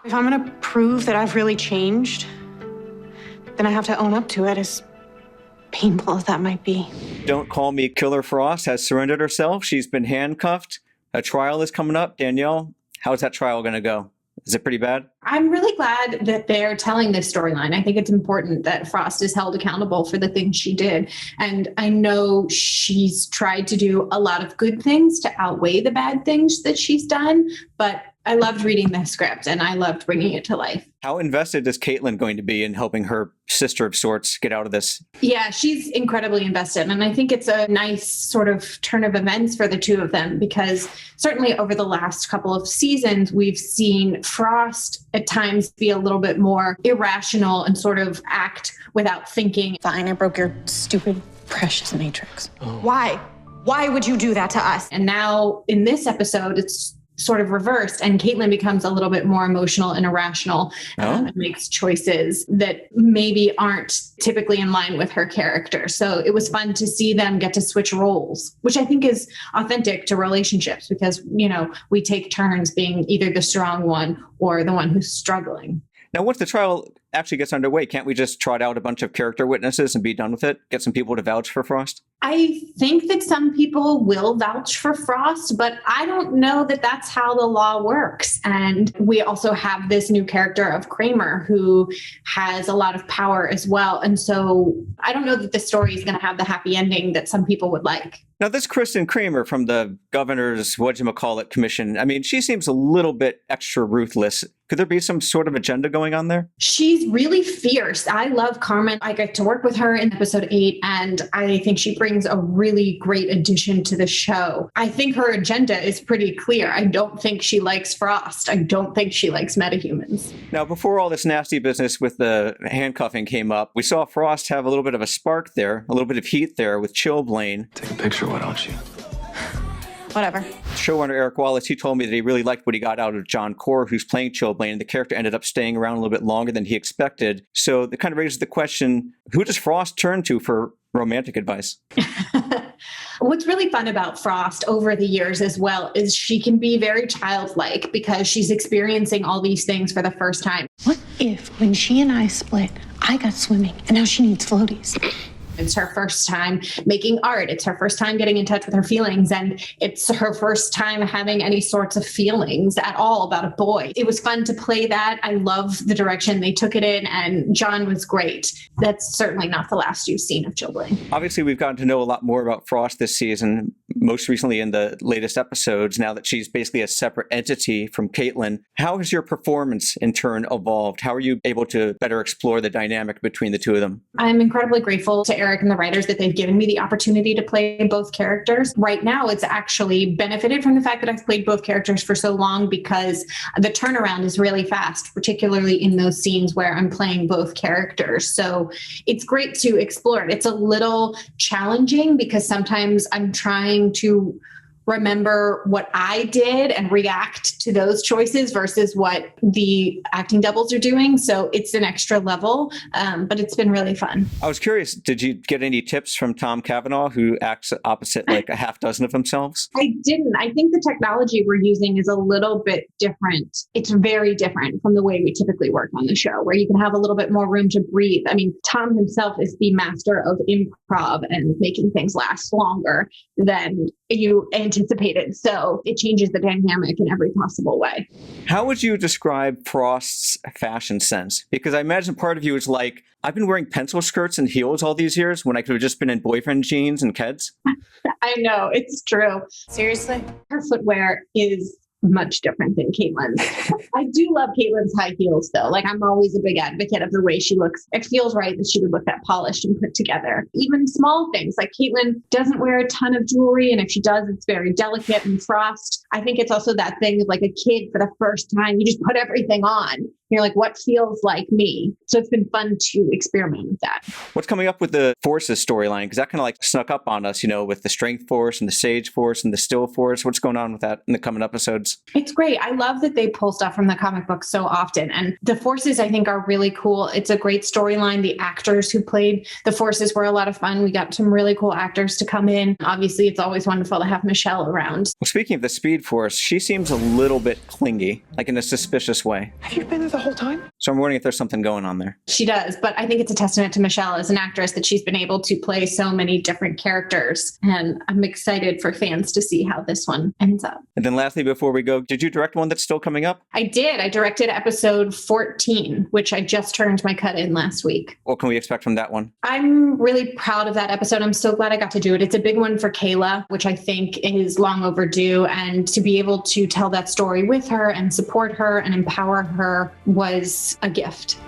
If I'm gonna prove that I've really changed, then I have to own up to it, as painful as that might be. Don't Call Me Killer Frost has surrendered herself. She's been handcuffed. A trial is coming up. Danielle, how's that trial going to go? Is it pretty bad? I'm really glad that they're telling this storyline. I think it's important that Frost is held accountable for the things she did. And I know she's tried to do a lot of good things to outweigh the bad things that she's done, but I loved reading the script and I loved bringing it to life. How invested is Caitlin going to be in helping her sister of sorts get out of this? Yeah, she's incredibly invested. And I think it's a nice sort of turn of events for the two of them, because certainly over the last couple of seasons, we've seen Frost at times be a little bit more irrational and sort of act without thinking. Fine, I broke your stupid, precious matrix. Oh. Why? Why would you do that to us? And now in this episode, it's sort of reversed, and Caitlin becomes a little bit more emotional and irrational and makes choices that maybe aren't typically in line with her character. So it was fun to see them get to switch roles, which I think is authentic to relationships, because, you know, we take turns being either the strong one or the one who's struggling. Now, once the trial actually gets underway, can't we just trot out a bunch of character witnesses and be done with it? Get some people to vouch for Frost? I think that some people will vouch for Frost, but I don't know that that's how the law works. And we also have this new character of Kramer, who has a lot of power as well. And so I don't know that the story is going to have the happy ending that some people would like. Now, this Kristen Kramer from the governor's whatchamacallit commission, I mean, she seems a little bit extra ruthless. Could there be some sort of agenda going on there? She's really fierce. I love Carmen. I get to work with her in episode 8, and I think she brings a really great addition to the show. I think her agenda is pretty clear. I don't think she likes Frost. I don't think she likes metahumans. Now, before all this nasty business with the handcuffing came up, we saw Frost have a little bit of a spark there, a little bit of heat there with Chillblaine. Take a picture, why don't you? Whatever. Showrunner Eric Wallace, he told me that he really liked what he got out of John Core, who's playing Chillblaine, and the character ended up staying around a little bit longer than he expected. So that kind of raises the question, who does Frost turn to for romantic advice? What's really fun about Frost over the years as well is she can be very childlike, because she's experiencing all these things for the first time. What if, when she and I split, I got swimming and now she needs floaties? It's her first time making art. It's her first time getting in touch with her feelings. And it's her first time having any sorts of feelings at all about a boy. It was fun to play that. I love the direction they took it in. And John was great. That's certainly not the last you've seen of Chillblaine. Obviously, we've gotten to know a lot more about Frost this season, most recently in the latest episodes, now that she's basically a separate entity from Caitlin. How has your performance in turn evolved? How are you able to better explore the dynamic between the two of them? I'm incredibly grateful to Eric and the writers that they've given me the opportunity to play both characters. Right now, it's actually benefited from the fact that I've played both characters for so long, because the turnaround is really fast, particularly in those scenes where I'm playing both characters. So it's great to explore it. It's a little challenging because sometimes I'm trying to remember what I did and react to those choices versus what the acting doubles are doing. So it's an extra level, but it's been really fun. I was curious, did you get any tips from Tom Cavanagh, who acts opposite like a half dozen of themselves? I didn't. I think the technology we're using is a little bit different. It's very different from the way we typically work on the show, where you can have a little bit more room to breathe. I mean, Tom himself is the master of improv and making things last longer than you anticipated. So it changes the dynamic in every possible way. How would you describe Frost's fashion sense? Because I imagine part of you is like, I've been wearing pencil skirts and heels all these years when I could have just been in boyfriend jeans and Keds. I know, it's true. Seriously? Her footwear is much different than Caitlin's. I do love Caitlin's high heels, though. Like, I'm always a big advocate of the way she looks. It feels right that she would look that polished and put together. Even small things, like Caitlin doesn't wear a ton of jewelry, and if she does, it's very delicate. And Frost, I think it's also that thing of like a kid for the first time, you just put everything on. You're like, what feels like me? So it's been fun to experiment with that. What's coming up with the Forces storyline? Because that kind of like snuck up on us, you know, with the Strength Force and the Sage Force and the Still Force. What's going on with that in the coming episodes? It's great. I love that they pull stuff from the comic book so often. And the Forces, I think, are really cool. It's a great storyline. The actors who played the Forces were a lot of fun. We got some really cool actors to come in. Obviously, it's always wonderful to have Michelle around. Well, speaking of the Speed Force, she seems a little bit clingy. like in a suspicious way. Have you been there the whole time? So I'm wondering if there's something going on there. She does, but I think it's a testament to Michelle as an actress that she's been able to play so many different characters. And I'm excited for fans to see how this one ends up. And then lastly, before we go, did you direct one that's still coming up? I did. I directed episode 14, which I just turned my cut in last week. What can we expect from that one? I'm really proud of that episode. I'm so glad I got to do it. It's a big one for Kayla, which I think is long overdue. And to be able to tell that story with her and support her and empower her was a gift.